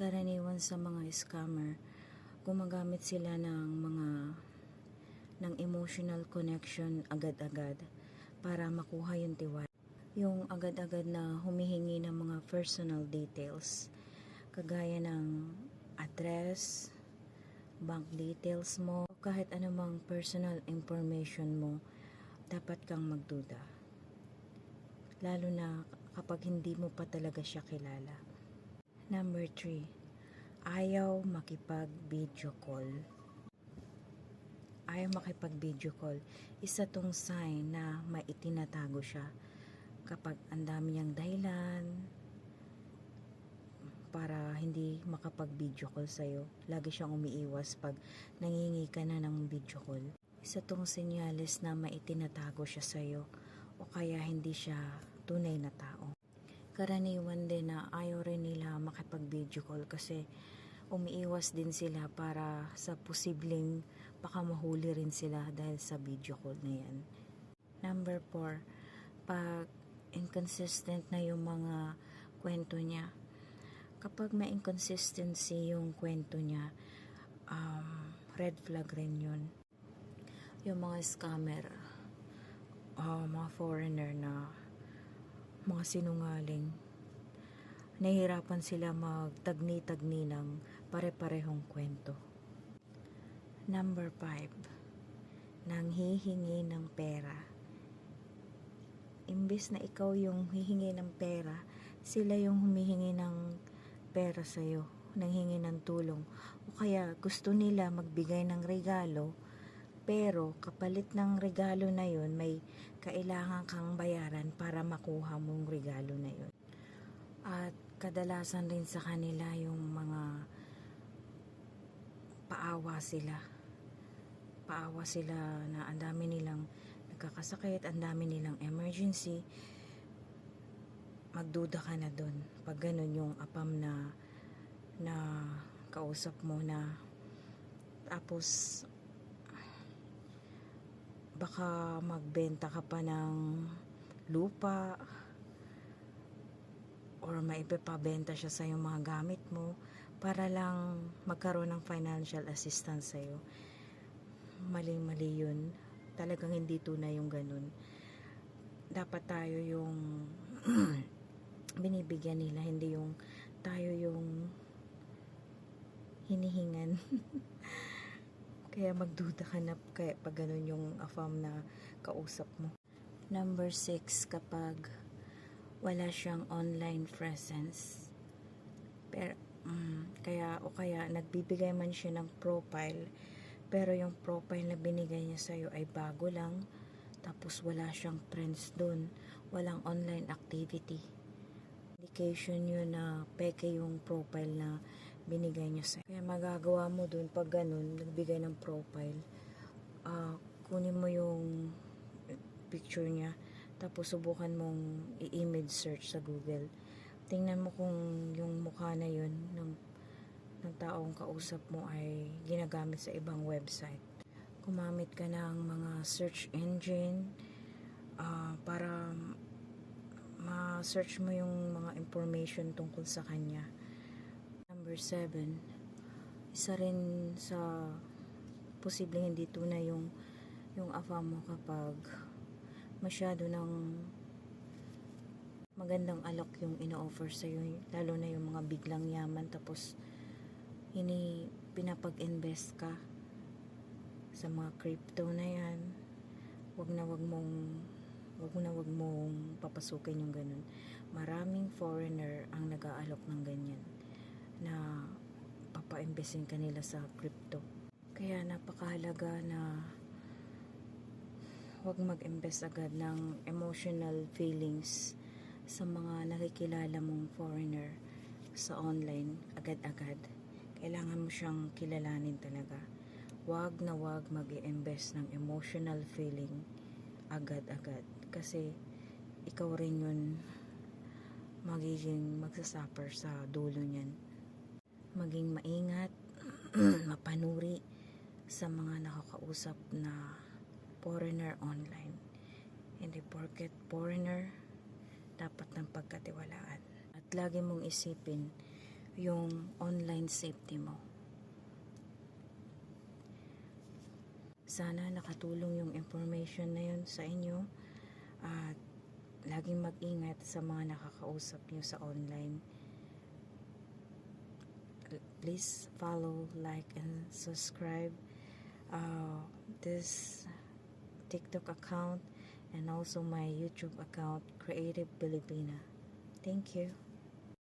Karaniwan sa mga scammer, gumagamit sila ng emotional connection agad-agad para makuha yung tiwala. Yung agad-agad na humihingi ng mga personal details, kagaya ng address, bank details mo, kahit anumang personal information mo, dapat kang magduda. Lalo na kapag hindi mo pa talaga siya kilala. Number 3, ayaw makipag-video call. Ayaw makipag-video call. Isa tong sign na maitinatago siya. Kapag ang dami niyang dahilan para hindi makapag-video call sa'yo, lagi siyang umiiwas pag nangingi ka na ng video call. Isa tong senyales na maitinatago siya sa'yo o kaya hindi siya tunay na tao. Karaniwan din na ayaw rin nila makipag-video call kasi umiiwas din sila para sa posibleng baka mahuli rin sila dahil sa video call na yan. Number 4, pag inconsistent na yung mga kwento niya. Kapag may inconsistency yung kwento niya, red flag rin yun. Yung mga scammer, mga foreigner na mga sinungaling, nahihirapan sila magtagni-tagni ng pare-parehong kwento. Number 5, nanghihingi ng pera. Imbes na ikaw yung hihingi ng pera, sila yung humihingi ng pera sa'yo, nanghingi ng tulong. O kaya gusto nila magbigay ng regalo, pero kapalit ng regalo na yun, may kailangan kang bayaran para makuha mong regalo na yun. At kadalasan rin sa kanila yung mga paawa sila. Paawa sila na ang dami nilang nagkakasakit, ang dami nilang emergency. Magduda ka na dun pag ganun yung apam na kausap mo na tapos baka magbenta ka pa ng lupa or maipapabenta siya sa yung mga gamit mo para lang magkaroon ng financial assistance sa'yo. Mali-mali yun. Talagang hindi tunay yung ganun. Dapat tayo yung binibigyan nila, hindi yung tayo yung hinihingan. Kaya magduda ka na kaya pag ganun yung afam na kausap mo. Number 6, kapag wala siyang online presence. Pero, kaya nagbibigay man siya ng profile, pero yung profile na binigay niya sa'yo ay bago lang, tapos wala siyang friends dun, walang online activity. Indication yun na peke yung profile na binigay niya sa'yo. Kaya magagawa mo dun pag ganun, nagbigay ng profile, kunin mo yung picture niya, tapos subukan mong i-image search sa Google. Tingnan mo kung yung mukha na yun ng taong kausap mo ay ginagamit sa ibang website. Gumamit ka ng mga search engine para ma-search mo yung mga information tungkol sa kanya. Number 7, isa rin sa posibleng hindi tunay yung afam mo kapag masyado ng magandang alok yung ino-offer sa'yo, lalo na yung mga biglang yaman, tapos pinapag-invest ka sa mga crypto na yan. Wag mong papasukin yung ganun. Maraming foreigner ang nag-aalok ng ganyan na papa-investin ka nila sa crypto. Kaya napakahalaga na wag mag-invest agad ng emotional feelings sa mga nakikilala mong foreigner sa online agad-agad. Kailangan mo siyang kilalanin talaga. Wag na wag mag-i-invest ng emotional feeling agad-agad kasi ikaw rin yun magiging magsasuffer sa dulo niyan. Maging maingat, mapanuri sa mga nakakausap na foreigner online. Hindi porket foreigner dapat ng pagkatiwalaan. At lagi mong isipin yung online safety mo. Sana nakatulong yung information na yun sa inyo at laging mag-ingat sa mga nakakausap nyo sa online. Please follow, like, and subscribe this TikTok account and also my YouTube account, Creative Filipina. Thank you.